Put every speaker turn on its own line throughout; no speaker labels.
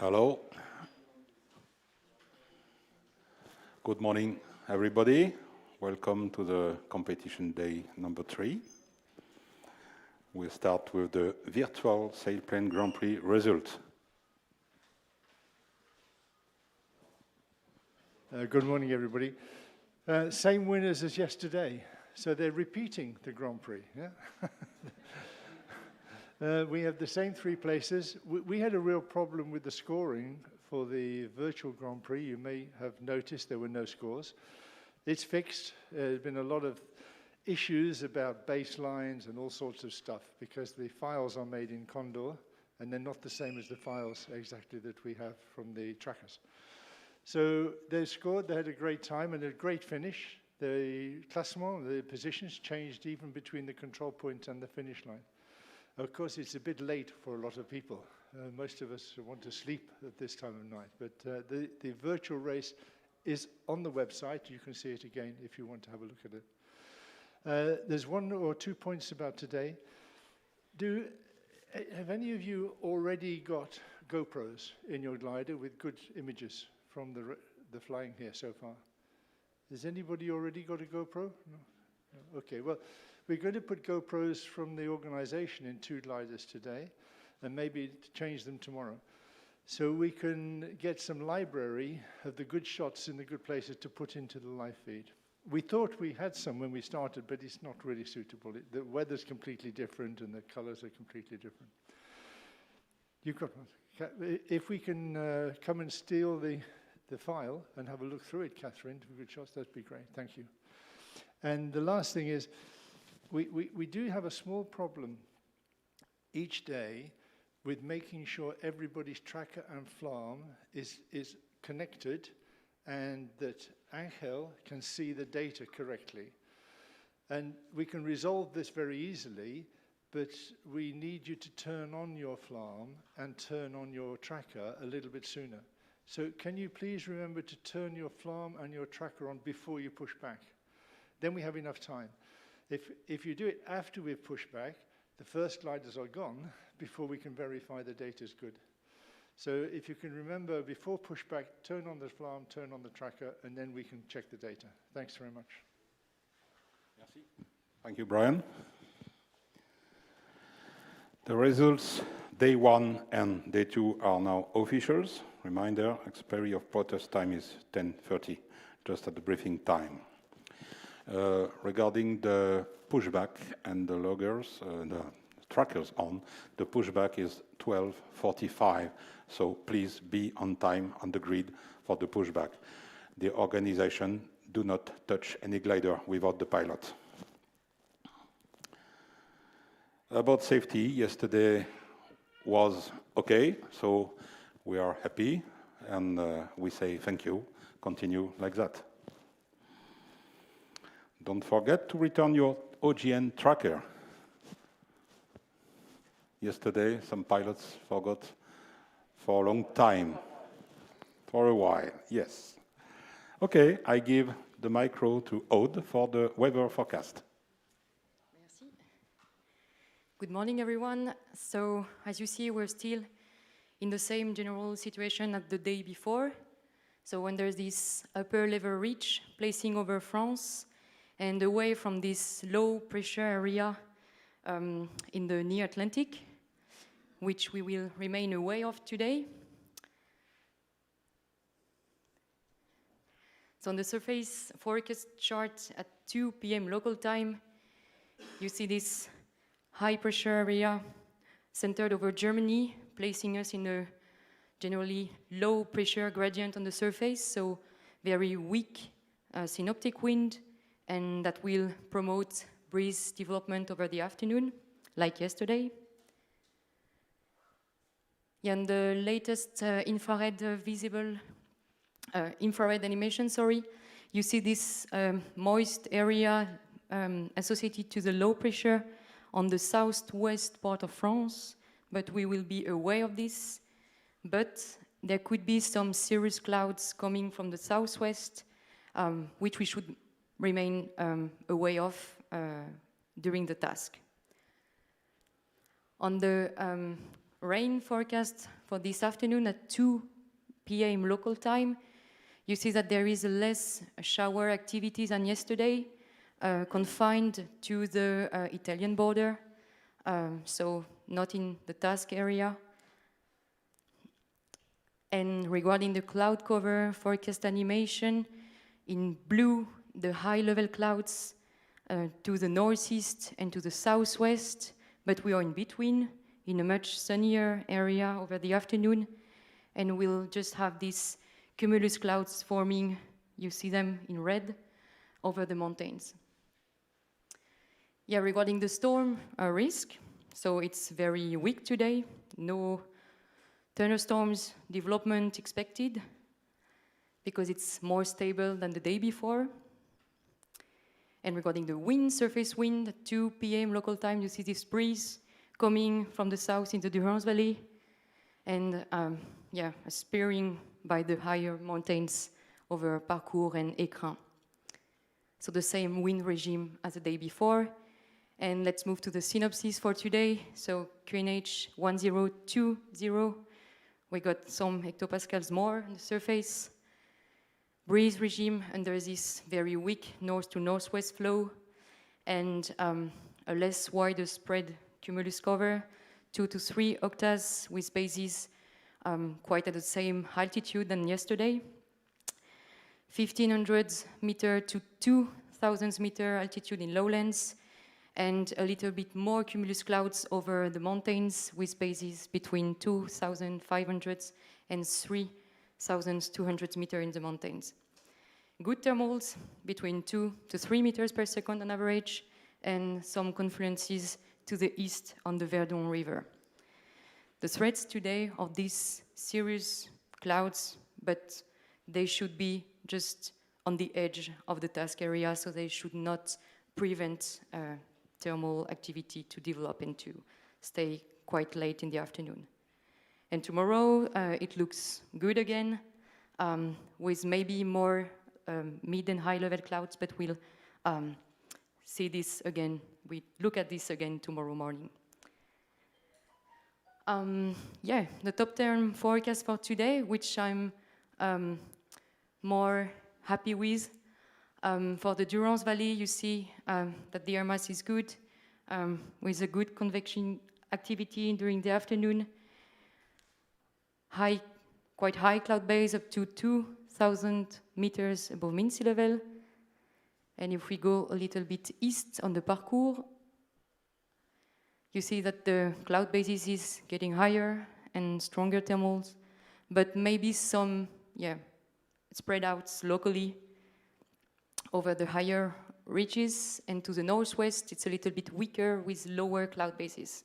Hello. Good morning, everybody. Welcome to the competition day number 3. We'll start with the virtual Sailplane Grand Prix results.
Good morning, everybody. Same winners as yesterday, so they're repeating the Grand Prix. Yeah? We have the same 3 places. We had a real problem with the scoring for the virtual Grand Prix. You may have noticed there were no scores. It's fixed. There's been a lot of issues about baselines and all sorts of stuff because the files are made in Condor and they're not the same as the files exactly that we have from the trackers. So they scored, they had a great time and a great finish. The classement, the positions changed even between the control point and the finish line. Of course, it's a bit late for a lot of people. Most of us want to sleep at this time of night, but the virtual race is on the website. You can see it again if you want to have a look at it. There's 1 or 2 points about today. Have any of you already got GoPros in your glider with good images from the flying here so far? Has anybody already got a GoPro? No? No? Okay, well, we're going to put GoPros from the organization in 2 gliders today and maybe change them tomorrow. So we can get some library of the good shots in the good places to put into the live feed. We thought we had some when we started, but it's not really suitable. The weather's completely different and the colors are completely different. You've got one. If we can come and steal the file and have a look through it, Catherine, for good shots, that'd be great. Thank you. And the last thing is, we do have a small problem each day with making sure everybody's tracker and FLARM is connected and that Angel can see the data correctly. And we can resolve this very easily, but we need you to turn on your FLARM and turn on your tracker a little bit sooner. So can you please remember to turn your FLARM and your tracker on before you push back? Then we have enough time. If you do it after we've pushed back, the first gliders are gone before we can verify the data is good. So if you can remember, before pushback, turn on the FLARM, turn on the tracker, and then we can check the data. Thanks very much.
Merci. Thank you, Brian. The results, day 1 and day 2 are now officials. Reminder, expiry of protest time is 10:30, just at the briefing time. Regarding the pushback and the loggers, the trackers on, the pushback is 12:45, so please be on time on the grid for the pushback. The organization do not touch any glider without the pilot. About safety, yesterday was okay, so we are happy and we say thank you, continue like that. Don't forget to return your OGN tracker. Yesterday, some pilots forgot for a long time. For a while, yes. Okay, I give the micro to Aude for the weather forecast.
Merci. Good morning, everyone. So, as you see, we're still in the same general situation as the day before. So when there's this upper level ridge placing over France, and away from this low pressure area in the near Atlantic, which we will remain away of today. So on the surface forecast chart at 2 p.m. local time, you see this high pressure area centered over Germany, placing us in a generally low pressure gradient on the surface, so very weak synoptic wind, and that will promote breeze development over the afternoon, like yesterday. And the latest infrared animation, you see this moist area associated to the low pressure on the southwest part of France, but we will be aware of this. But there could be some cirrus clouds coming from the southwest, which we should remain aware of during the task. On the rain forecast for this afternoon at 2 p.m. local time. You see that there is less shower activities than yesterday, confined to the Italian border, so not in the task area. And regarding the cloud cover forecast animation, in blue, the high-level clouds to the northeast and to the southwest, but we are in between, in a much sunnier area over the afternoon, and we'll just have these cumulus clouds forming, you see them in red, over the mountains. Yeah, regarding the storm risk, so it's very weak today, no thunderstorms development expected, because it's more stable than the day before. And regarding the wind, surface wind, at 2 p.m. local time, you see this breeze coming from the south into the Durance Valley, and aspiring by the higher mountains over Parcours and Écrin. So the same wind regime as the day before. And let's move to the synopsis for today. So QNH 1020, we got some hectopascals more on the surface. Breeze regime under this very weak north to northwest flow, and a less wider spread cumulus cover, 2 to 3 octas with bases quite at the same altitude than yesterday. 1,500 meter to 2,000 meter altitude in lowlands, and a little bit more cumulus clouds over the mountains with bases between 2,500 and 3,200 meters in the mountains. Good thermals between 2 to 3 meters per second on average, and some confluences to the east on the Verdon River. The threats today of these serious clouds, but they should be just on the edge of the task area, so they should not prevent thermal activity to develop and to stay quite late in the afternoon. And tomorrow, it looks good again, with maybe more mid and high level clouds, but we'll see this again. We look at this again tomorrow morning. The top term forecast for today, which I'm more happy with. For the Durance Valley, you see that the air mass is good, with a good convection activity during the afternoon. Quite high cloud base up to 2,000 meters above mean sea level. And if we go a little bit east on the Parcours, you see that the cloud basis is getting higher and stronger thermals, but maybe some, spread out locally over the higher ridges, and to the northwest, it's a little bit weaker with lower cloud bases.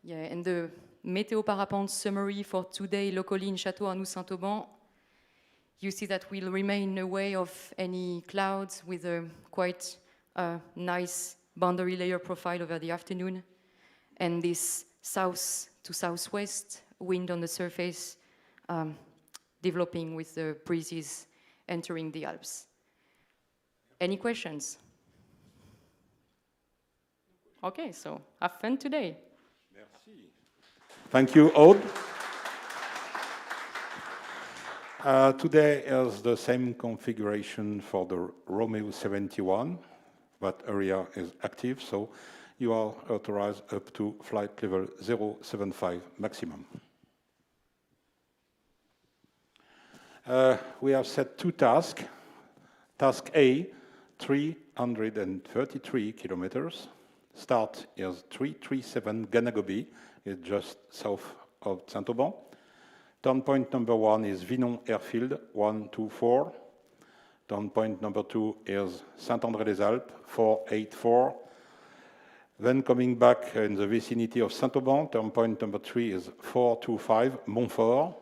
And the Météo Parapente summary for today locally in Château Arnoux Saint-Auban, you see that we'll remain away of any clouds with a quite nice boundary layer profile over the afternoon, and this south to southwest wind on the surface developing with the breezes entering the Alps. Any questions? Okay, so have fun today.
Merci. Thank you, Aude. Today is the same configuration for the Romeo 71. That area is active, so you are authorized up to flight level 075 maximum. We have set 2 tasks. Task A, 333 kilometers. Start is 337 Ganagobi, it's just south of Saint-Auban. Turn point number 1 is Vinon Airfield, 124. Turn point number 2 is Saint-André-les-Alpes, 484. Then coming back in the vicinity of Saint-Auban, turn point number 3 is 425 Montfort.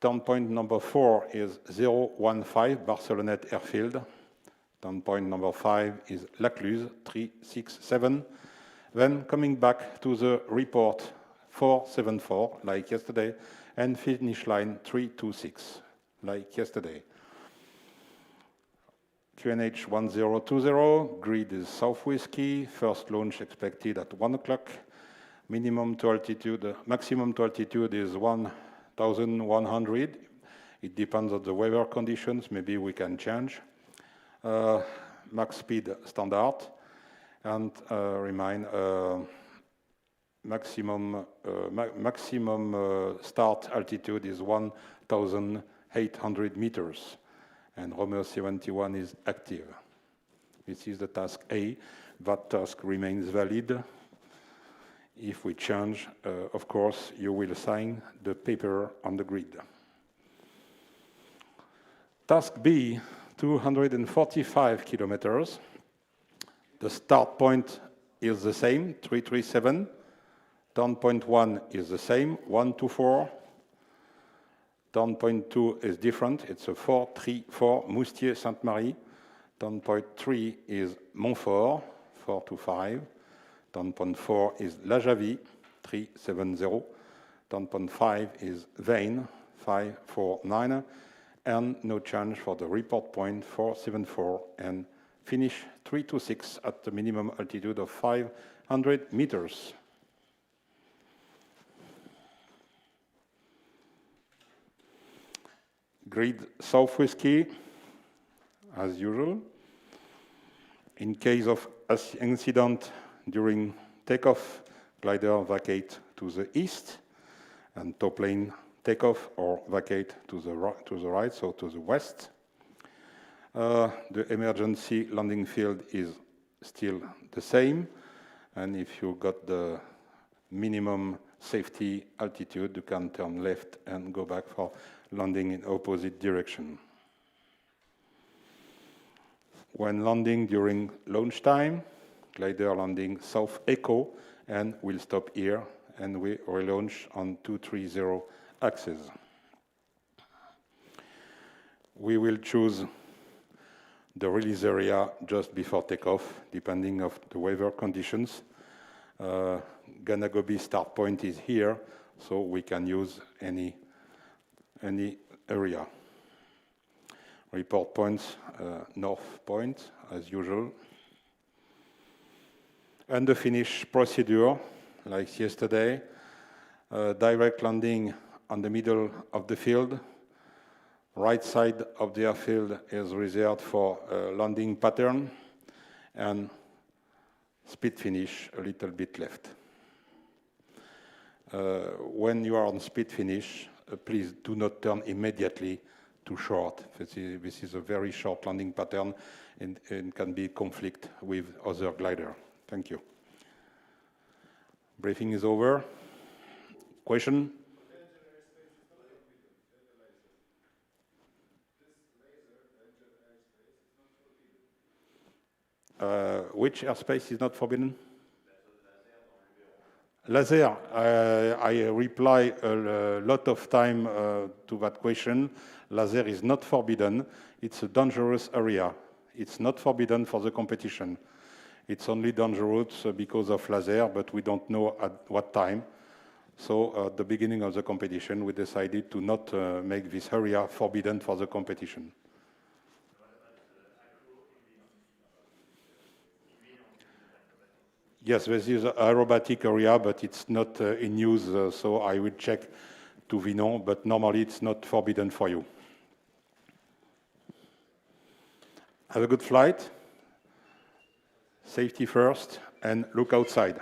Turn point number 4 is 015 Barcelonnette Airfield. Turn point number 5 is Lacluse, 367. Then coming back to the report 474, like yesterday, and finish line 326, like yesterday. QNH 1020, grid is South Whiskey, first launch expected at 1 o'clock. Maximum to altitude is 1,100. It depends on the weather conditions. Maybe we can change. Max speed standard, and remind maximum start altitude is 1,800 meters, and Romeo 71 is active. This is the task A. That task remains valid. If we change, of course, you will sign the paper on the grid. Task B, 245 kilometers. The start point is the same, 337. Turn point 1 is the same, 124. Turn point 2 is different. It's a 434 Moustier-Sainte-Marie. Turn point 3 is Montfort, 425. Turn point 4 is La Javie, 370. Turn point 5 is Veynes, 549. And no change for the report point 474, and finish 326 at the minimum altitude of 500 meters. Grid South Whiskey, as usual. In case of incident during takeoff, glider vacate to the east, and tow plane takeoff or vacate to the right, so to the west. The emergency landing field is still the same, and if you got the minimum safety altitude, you can turn left and go back for landing in opposite direction. When landing during launch time, glider landing South Echo, and we'll stop here, and we relaunch on 230 axis. We will choose the release area just before takeoff, depending on the weather conditions. Ganagobi start point is here, so we can use any area. Report points, north point, as usual. And the finish procedure, like yesterday, direct landing on the middle of the field. Right side of the airfield is reserved for landing pattern, and speed finish a little bit left. When you are on speed finish, please do not turn immediately to short. This is a very short landing pattern, and can be conflict with other glider. Thank you. Briefing is over. Question? Which airspace is not forbidden? Laser. I reply a lot of time to that question. Laser is not forbidden. It's a dangerous area. It's not forbidden for the competition. It's only dangerous because of laser, but we don't know at what time. So at the beginning of the competition, we decided to not make this area forbidden for the competition. Yes, this is an aerobatic area, but it's not in use, so I will check to Vinon, but normally it's not forbidden for you. Have a good flight. Safety first, and look outside.